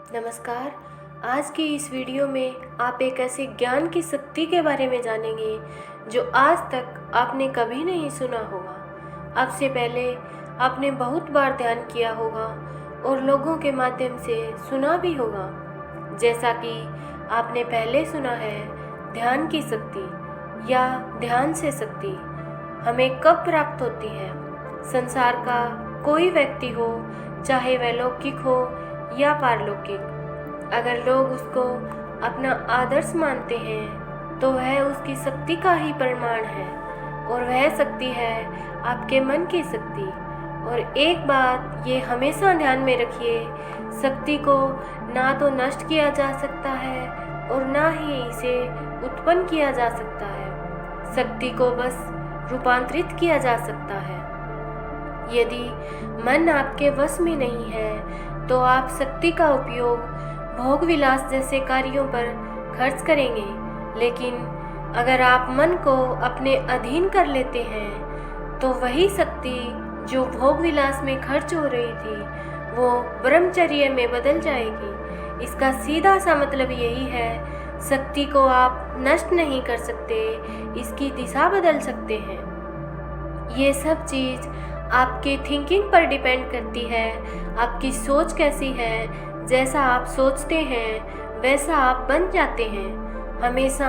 नमस्कार। आज की इस वीडियो में आप एक ऐसे ज्ञान की शक्ति के बारे में जानेंगे जो आज तक आपने कभी नहीं सुना होगा। आपसे पहले आपने बहुत बार ध्यान किया होगा और लोगों के माध्यम से सुना भी होगा। जैसा कि आपने पहले सुना है, ध्यान की शक्ति या ध्यान से शक्ति हमें कब प्राप्त होती है। संसार का कोई व्यक्ति हो, चाहे वह लौकिक हो या पारलौकिक, अगर लोग उसको अपना आदर्श मानते हैं तो वह उसकी शक्ति का ही प्रमाण है, और वह शक्ति है आपके मन की शक्ति। और एक बात ये हमेशा ध्यान में रखिए, शक्ति को ना तो नष्ट किया जा सकता है और ना ही इसे उत्पन्न किया जा सकता है। शक्ति को बस रूपांतरित किया जा सकता है। यदि मन आपके वश में नहीं है तो आप शक्ति का उपयोग भोग विलास जैसे कार्यों पर खर्च करेंगे, लेकिन अगर आप मन को अपने अधीन कर लेते हैं तो वही शक्ति जो भोग विलास में खर्च हो रही थी वो ब्रह्मचर्य में बदल जाएगी। इसका सीधा सा मतलब यही है, शक्ति को आप नष्ट नहीं कर सकते, इसकी दिशा बदल सकते हैं। ये सब चीज़ आपके थिंकिंग पर डिपेंड करती है। आपकी सोच कैसी है, जैसा आप सोचते हैं वैसा आप बन जाते हैं। हमेशा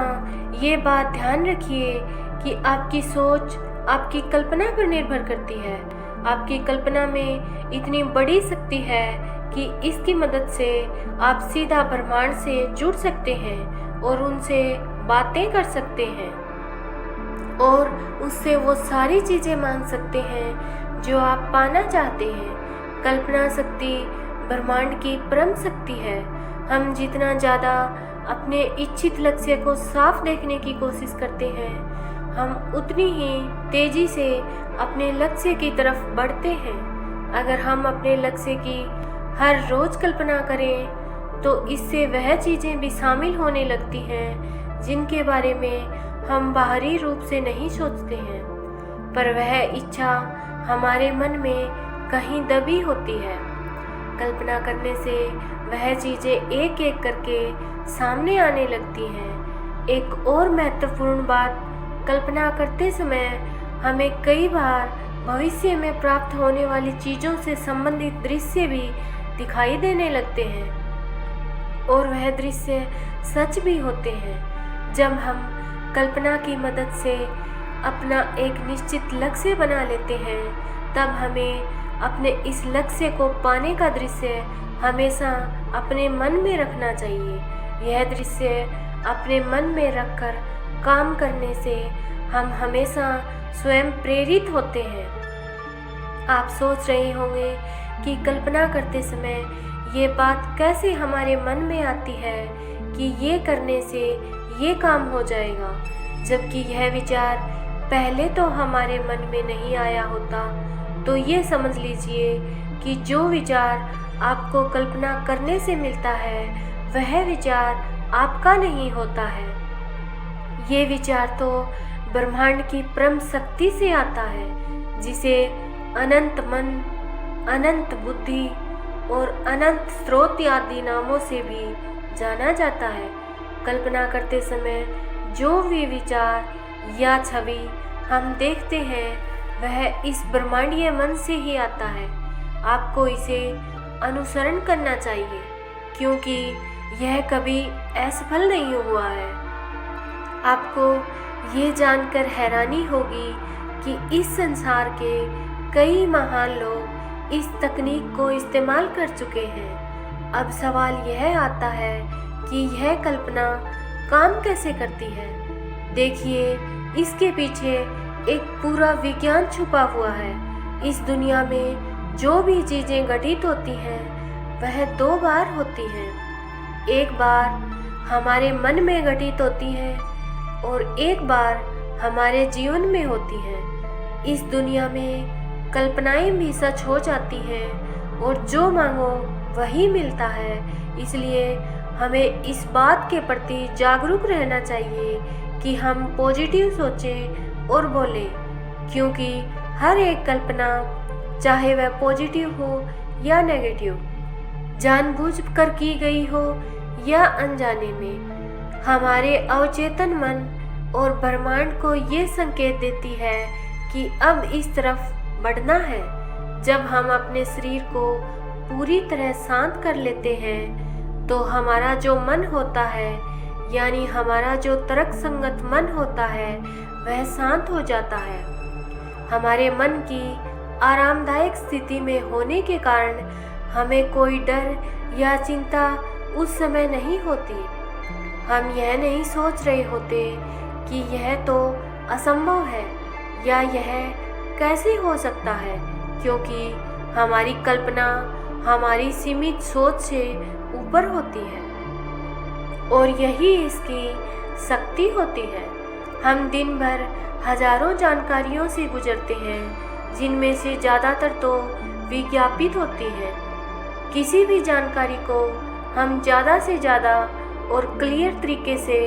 ये बात ध्यान रखिए कि आपकी सोच आपकी कल्पना पर निर्भर करती है। आपकी कल्पना में इतनी बड़ी शक्ति है कि इसकी मदद से आप सीधा ब्रह्मांड से जुड़ सकते हैं और उनसे बातें कर सकते हैं और उससे वो सारी चीज़ें मांग सकते हैं जो आप पाना चाहते हैं। कल्पना शक्ति ब्रह्मांड की परम शक्ति है। हम जितना ज़्यादा अपने इच्छित लक्ष्य को साफ देखने की कोशिश करते हैं, हम उतनी ही तेज़ी से अपने लक्ष्य की तरफ बढ़ते हैं। अगर हम अपने लक्ष्य की हर रोज़ कल्पना करें तो इससे वह चीज़ें भी शामिल होने लगती हैं जिनके बारे में हम बाहरी रूप से नहीं सोचते हैं, पर वह इच्छा हमारे मन में कहीं दबी होती है। कल्पना करने से वह चीज़ें एक एक करके सामने आने लगती हैं। एक और महत्वपूर्ण बात, कल्पना करते समय हमें कई बार भविष्य में प्राप्त होने वाली चीज़ों से संबंधित दृश्य भी दिखाई देने लगते हैं, और वह दृश्य सच भी होते हैं। जब हम कल्पना की मदद से अपना एक निश्चित लक्ष्य बना लेते हैं, तब हमें अपने इस लक्ष्य को पाने का दृश्य हमेशा अपने मन में रखना चाहिए। यह दृश्य अपने मन में रखकर काम करने से हम हमेशा स्वयं प्रेरित होते हैं। आप सोच रहे होंगे कि कल्पना करते समय ये बात कैसे हमारे मन में आती है कि ये करने से ये काम हो जाएगा, जबकि यह विचार पहले तो हमारे मन में नहीं आया होता। तो ये समझ लीजिए कि जो विचार आपको कल्पना करने से मिलता है वह विचार आपका नहीं होता है। ये विचार तो ब्रह्मांड की परम शक्ति से आता है, जिसे अनंत मन, अनंत बुद्धि और अनंत स्रोत आदि नामों से भी जाना जाता है। कल्पना करते समय जो भी विचार या छवि हम देखते हैं वह इस ब्रह्मांडीय मन से ही आता है। आपको इसे अनुसरण करना चाहिए, क्योंकि यह कभी असफल नहीं हुआ है। आपको ये जानकर हैरानी होगी कि इस संसार के कई महान लोग इस तकनीक को इस्तेमाल कर चुके हैं। अब सवाल यह आता है कि यह कल्पना काम कैसे करती है। देखिए, इसके पीछे एक पूरा विज्ञान छुपा हुआ है। इस दुनिया में जो भी चीज़ें घटित होती हैं वह दो बार होती हैं। एक बार हमारे मन में घटित होती हैं और एक बार हमारे जीवन में होती हैं। इस दुनिया में कल्पनाएं भी सच हो जाती हैं और जो मांगो वही मिलता है। इसलिए हमें इस बात के प्रति जागरूक रहना चाहिए कि हम पॉजिटिव सोचें और बोलें, क्योंकि हर एक कल्पना, चाहे वह पॉजिटिव हो या नेगेटिव, जानबूझकर की गई हो या अनजाने में, हमारे अवचेतन मन और ब्रह्मांड को ये संकेत देती है कि अब इस तरफ बढ़ना है। जब हम अपने शरीर को पूरी तरह शांत कर लेते हैं तो हमारा जो मन होता है, यानी हमारा जो तर्क संगत मन होता है, वह शांत हो जाता है। हमारे मन की आरामदायक स्थिति में होने के कारण हमें कोई डर या चिंता उस समय नहीं होती। हम यह नहीं सोच रहे होते कि यह तो असंभव है या यह कैसे हो सकता है, क्योंकि हमारी कल्पना हमारी सीमित सोच से ऊपर होती है और यही इसकी शक्ति होती है। हम दिन भर हजारों जानकारियों से गुजरते हैं, जिनमें से ज़्यादातर तो विज्ञापित होती हैं। किसी भी जानकारी को हम ज़्यादा से ज़्यादा और क्लियर तरीके से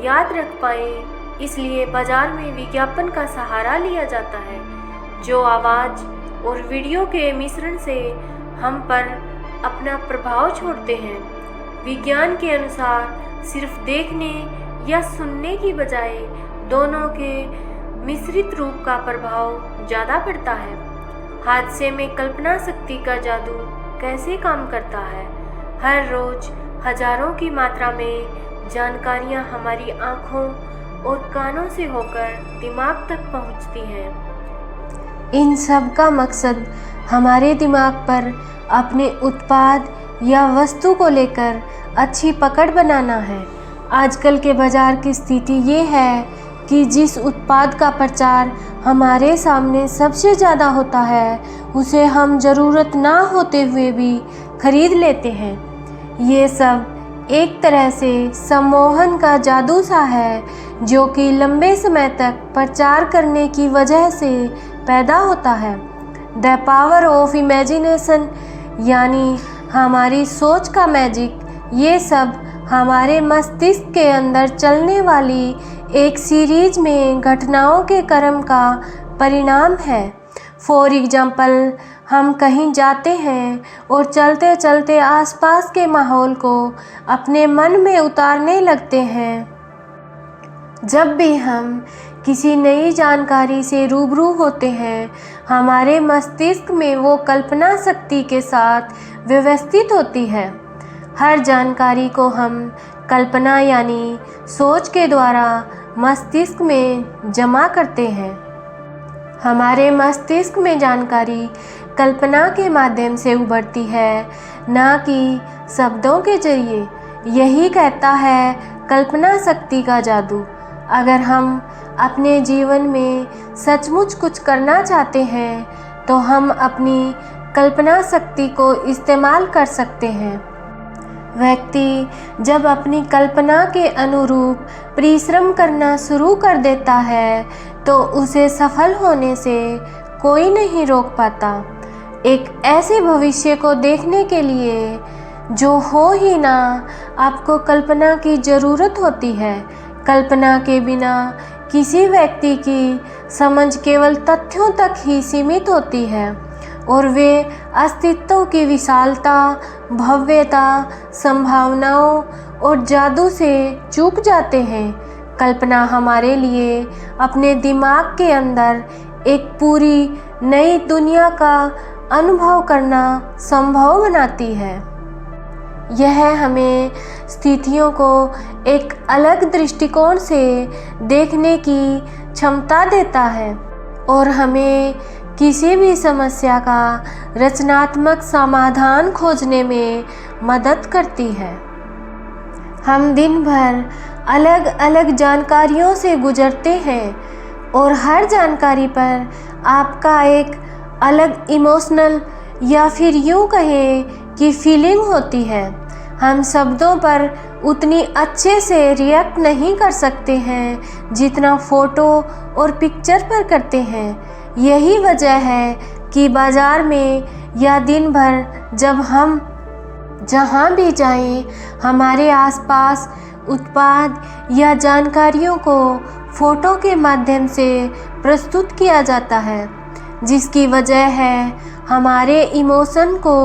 याद रख पाएँ, इसलिए बाज़ार में विज्ञापन का सहारा लिया जाता है, जो आवाज़ और वीडियो के मिश्रण से हम पर अपना प्रभाव छोड़ते हैं। विज्ञान के अनुसार सिर्फ देखने या सुनने की बजाय दोनों के मिश्रित रूप का प्रभाव ज़्यादा पड़ता है। हादसे में कल्पना शक्ति का जादू कैसे काम करता है। हर रोज़ हजारों की मात्रा में जानकारियाँ हमारी आँखों और कानों से होकर दिमाग तक पहुँचती हैं। इन सब का मकसद हमारे दिमाग पर अपने उत्पाद या वस्तु को लेकर अच्छी पकड़ बनाना है। आजकल के बाज़ार की स्थिति ये है कि जिस उत्पाद का प्रचार हमारे सामने सबसे ज़्यादा होता है, उसे हम ज़रूरत ना होते हुए भी खरीद लेते हैं। ये सब एक तरह से सम्मोहन का जादू सा है, जो कि लंबे समय तक प्रचार करने की वजह से पैदा होता है। द पावर ऑफ इमेजिनेशन, यानी हमारी सोच का मैजिक, ये सब हमारे मस्तिष्क के अंदर चलने वाली एक सीरीज में घटनाओं के क्रम का परिणाम है। फॉर एग्जाम्पल, हम कहीं जाते हैं और चलते चलते आसपास के माहौल को अपने मन में उतारने लगते हैं। जब भी हम किसी नई जानकारी से रूबरू होते हैं, हमारे मस्तिष्क में वो कल्पना शक्ति के साथ व्यवस्थित होती है। हर जानकारी को हम कल्पना यानी सोच के द्वारा मस्तिष्क में जमा करते हैं। हमारे मस्तिष्क में जानकारी कल्पना के माध्यम से उभरती है, ना कि शब्दों के जरिए। यही कहता है कल्पना शक्ति का जादू। अगर हम अपने जीवन में सचमुच कुछ करना चाहते हैं, तो हम अपनी कल्पना शक्ति को इस्तेमाल कर सकते हैं। व्यक्ति जब अपनी कल्पना के अनुरूप परिश्रम करना शुरू कर देता है, तो उसे सफल होने से कोई नहीं रोक पाता। एक ऐसे भविष्य को देखने के लिए जो हो ही ना, आपको कल्पना की ज़रूरत होती है। कल्पना के बिना किसी व्यक्ति की समझ केवल तथ्यों तक ही सीमित होती है और वे अस्तित्व की विशालता, भव्यता, संभावनाओं और जादू से चूक जाते हैं। कल्पना हमारे लिए अपने दिमाग के अंदर एक पूरी नई दुनिया का अनुभव करना संभव बनाती है। यह हमें स्थितियों को एक अलग दृष्टिकोण से देखने की क्षमता देता है और हमें किसी भी समस्या का रचनात्मक समाधान खोजने में मदद करती है। हम दिन भर अलग अलग जानकारियों से गुजरते हैं और हर जानकारी पर आपका एक अलग इमोशनल या फिर यूँ कहें कि फीलिंग होती है। हम शब्दों पर उतनी अच्छे से रिएक्ट नहीं कर सकते हैं जितना फ़ोटो और पिक्चर पर करते हैं। यही वजह है कि बाज़ार में या दिन भर जब हम जहाँ भी जाएं, हमारे आसपास उत्पाद या जानकारियों को फ़ोटो के माध्यम से प्रस्तुत किया जाता है, जिसकी वजह है हमारे इमोशन को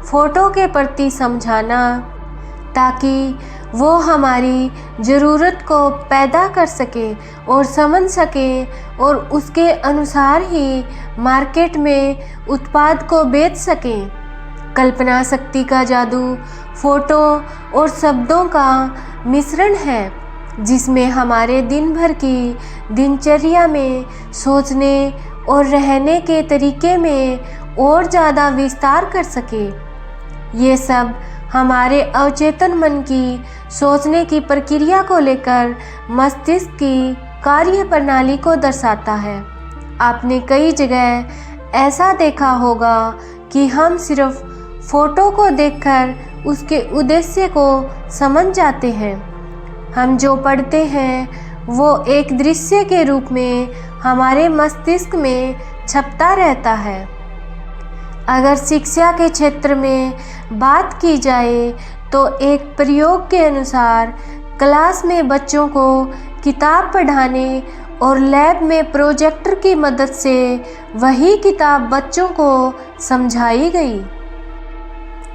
फ़ोटो के प्रति समझाना, ताकि वो हमारी ज़रूरत को पैदा कर सके और समझ सके और उसके अनुसार ही मार्केट में उत्पाद को बेच सकें। कल्पना शक्ति का जादू फ़ोटो और शब्दों का मिश्रण है, जिसमें हमारे दिन भर की दिनचर्या में सोचने और रहने के तरीके में और ज़्यादा विस्तार कर सके। ये सब हमारे अवचेतन मन की सोचने की प्रक्रिया को लेकर मस्तिष्क की कार्य प्रणाली को दर्शाता है। आपने कई जगह ऐसा देखा होगा कि हम सिर्फ फ़ोटो को देखकर उसके उद्देश्य को समझ जाते हैं। हम जो पढ़ते हैं वो एक दृश्य के रूप में हमारे मस्तिष्क में छपता रहता है। अगर शिक्षा के क्षेत्र में बात की जाए तो एक प्रयोग के अनुसार क्लास में बच्चों को किताब पढ़ाने और लैब में प्रोजेक्टर की मदद से वही किताब बच्चों को समझाई गई।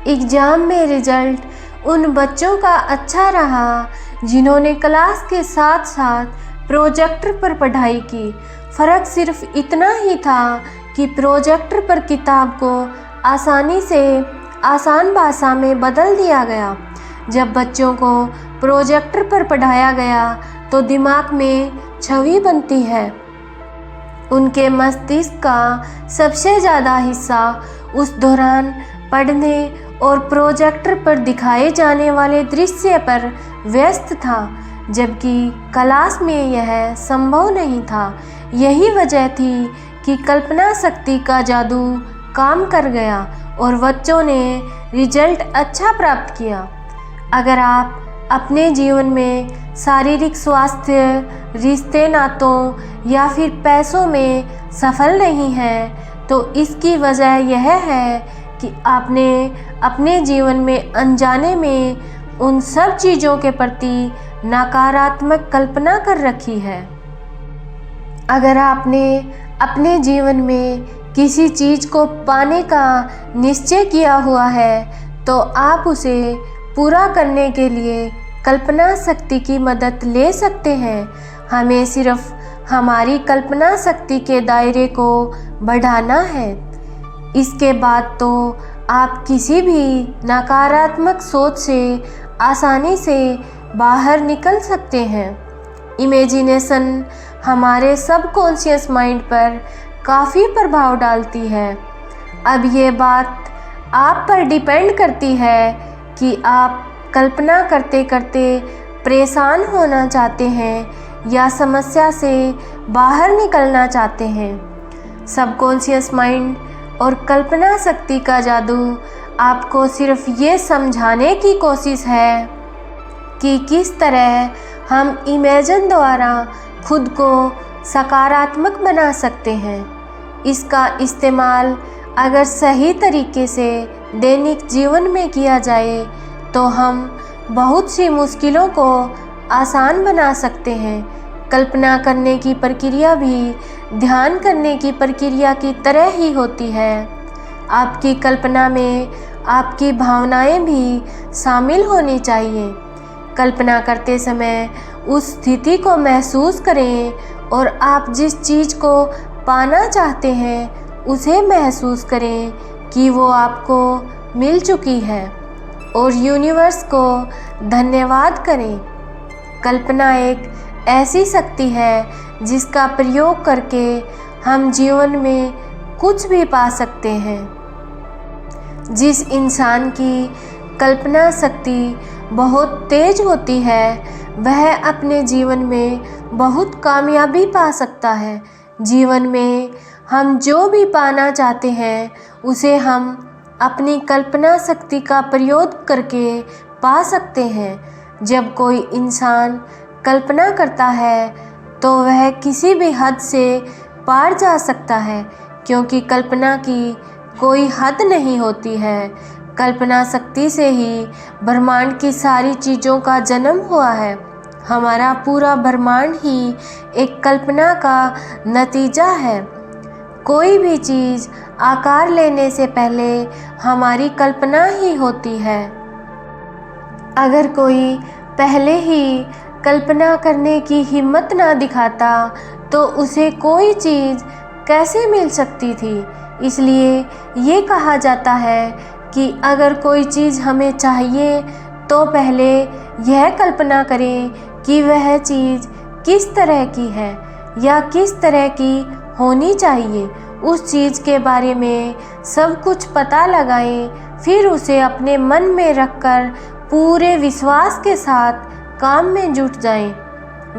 एग्ज़ाम में रिजल्ट उन बच्चों का अच्छा रहा जिन्होंने क्लास के साथ साथ प्रोजेक्टर पर पढ़ाई की। फ़र्क सिर्फ इतना ही था कि प्रोजेक्टर पर किताब को आसानी से आसान भाषा में बदल दिया गया। जब बच्चों को प्रोजेक्टर पर पढ़ाया गया तो दिमाग में छवि बनती है। उनके मस्तिष्क का सबसे ज़्यादा हिस्सा उस दौरान पढ़ने और प्रोजेक्टर पर दिखाए जाने वाले दृश्य पर व्यस्त था, जबकि क्लास में यह संभव नहीं था। यही वजह थी कि कल्पना शक्ति का जादू काम कर गया और बच्चों ने रिजल्ट अच्छा प्राप्त किया। अगर आप अपने जीवन में शारीरिक स्वास्थ्य, रिश्ते नातों या फिर पैसों में सफल नहीं हैं, तो इसकी वजह यह है कि आपने अपने जीवन में अनजाने में उन सब चीज़ों के प्रति नकारात्मक कल्पना कर रखी है। अगर आपने अपने जीवन में किसी चीज़ को पाने का निश्चय किया हुआ है तो आप उसे पूरा करने के लिए कल्पना शक्ति की मदद ले सकते हैं। हमें सिर्फ हमारी कल्पना शक्ति के दायरे को बढ़ाना है। इसके बाद तो आप किसी भी नकारात्मक सोच से आसानी से बाहर निकल सकते हैं। इमेजिनेशन हमारे सबकॉन्शियस माइंड पर काफ़ी प्रभाव डालती है। अब ये बात आप पर डिपेंड करती है कि आप कल्पना करते करते परेशान होना चाहते हैं या समस्या से बाहर निकलना चाहते हैं। सबकॉन्शियस माइंड और कल्पना शक्ति का जादू आपको सिर्फ ये समझाने की कोशिश है कि किस तरह हम इमेजिन द्वारा खुद को सकारात्मक बना सकते हैं। इसका इस्तेमाल अगर सही तरीके से दैनिक जीवन में किया जाए तो हम बहुत सी मुश्किलों को आसान बना सकते हैं। कल्पना करने की प्रक्रिया भी ध्यान करने की प्रक्रिया की तरह ही होती है। आपकी कल्पना में आपकी भावनाएं भी शामिल होनी चाहिए। कल्पना करते समय उस स्थिति को महसूस करें और आप जिस चीज़ को पाना चाहते हैं उसे महसूस करें कि वो आपको मिल चुकी है और यूनिवर्स को धन्यवाद करें। कल्पना एक ऐसी शक्ति है जिसका प्रयोग करके हम जीवन में कुछ भी पा सकते हैं। जिस इंसान की कल्पना शक्ति बहुत तेज होती है वह अपने जीवन में बहुत कामयाबी पा सकता है। जीवन में हम जो भी पाना चाहते हैं उसे हम अपनी कल्पना शक्ति का प्रयोग करके पा सकते हैं। जब कोई इंसान कल्पना करता है तो वह किसी भी हद से पार जा सकता है, क्योंकि कल्पना की कोई हद नहीं होती है। कल्पना शक्ति से ही ब्रह्मांड की सारी चीज़ों का जन्म हुआ है। हमारा पूरा ब्रह्मांड ही एक कल्पना का नतीजा है। कोई भी चीज़ आकार लेने से पहले हमारी कल्पना ही होती है। अगर कोई पहले ही कल्पना करने की हिम्मत ना दिखाता तो उसे कोई चीज़ कैसे मिल सकती थी। इसलिए ये कहा जाता है कि अगर कोई चीज़ हमें चाहिए तो पहले यह कल्पना करें कि वह चीज़ किस तरह की है या किस तरह की होनी चाहिए। उस चीज़ के बारे में सब कुछ पता लगाएं, फिर उसे अपने मन में रखकर पूरे विश्वास के साथ काम में जुट जाएं।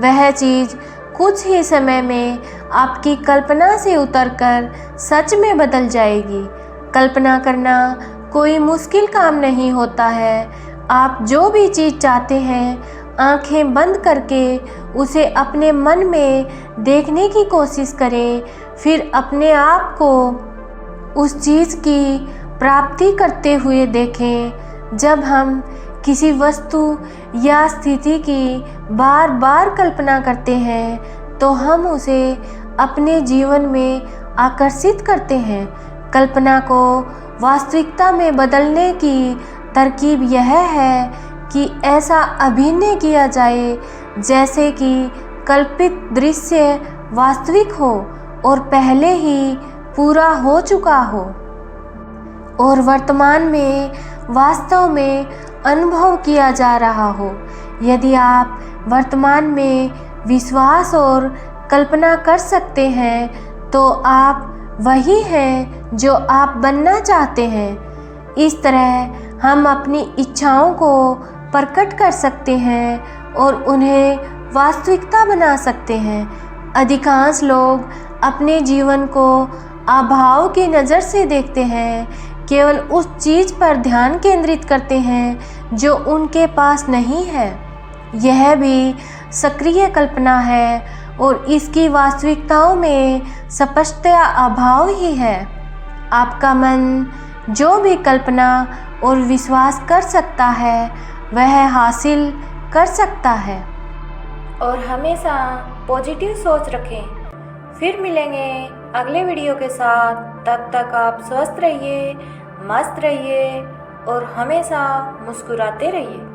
वह चीज़ कुछ ही समय में आपकी कल्पना से उतरकर सच में बदल जाएगी। कल्पना करना कोई मुश्किल काम नहीं होता है। आप जो भी चीज़ चाहते हैं आंखें बंद करके उसे अपने मन में देखने की कोशिश करें, फिर अपने आप को उस चीज़ की प्राप्ति करते हुए देखें। जब हम किसी वस्तु या स्थिति की बार बार कल्पना करते हैं तो हम उसे अपने जीवन में आकर्षित करते हैं। कल्पना को वास्तविकता में बदलने की तरकीब यह है कि ऐसा अभिनय किया जाए जैसे कि कल्पित दृश्य वास्तविक हो और पहले ही पूरा हो चुका हो और वर्तमान में वास्तव में अनुभव किया जा रहा हो। यदि आप वर्तमान में विश्वास और कल्पना कर सकते हैं तो आप वही हैं जो आप बनना चाहते हैं। इस तरह हम अपनी इच्छाओं को प्रकट कर सकते हैं और उन्हें वास्तविकता बना सकते हैं। अधिकांश लोग अपने जीवन को अभाव की नज़र से देखते हैं, केवल उस चीज़ पर ध्यान केंद्रित करते हैं जो उनके पास नहीं है। यह भी सक्रिय कल्पना है और इसकी वास्तविकताओं में स्पष्टतया अभाव ही है। आपका मन जो भी कल्पना और विश्वास कर सकता है वह हासिल कर सकता है। और हमेशा पॉजिटिव सोच रखें। फिर मिलेंगे अगले वीडियो के साथ। तब तक आप स्वस्थ रहिए, मस्त रहिए और हमेशा मुस्कुराते रहिए।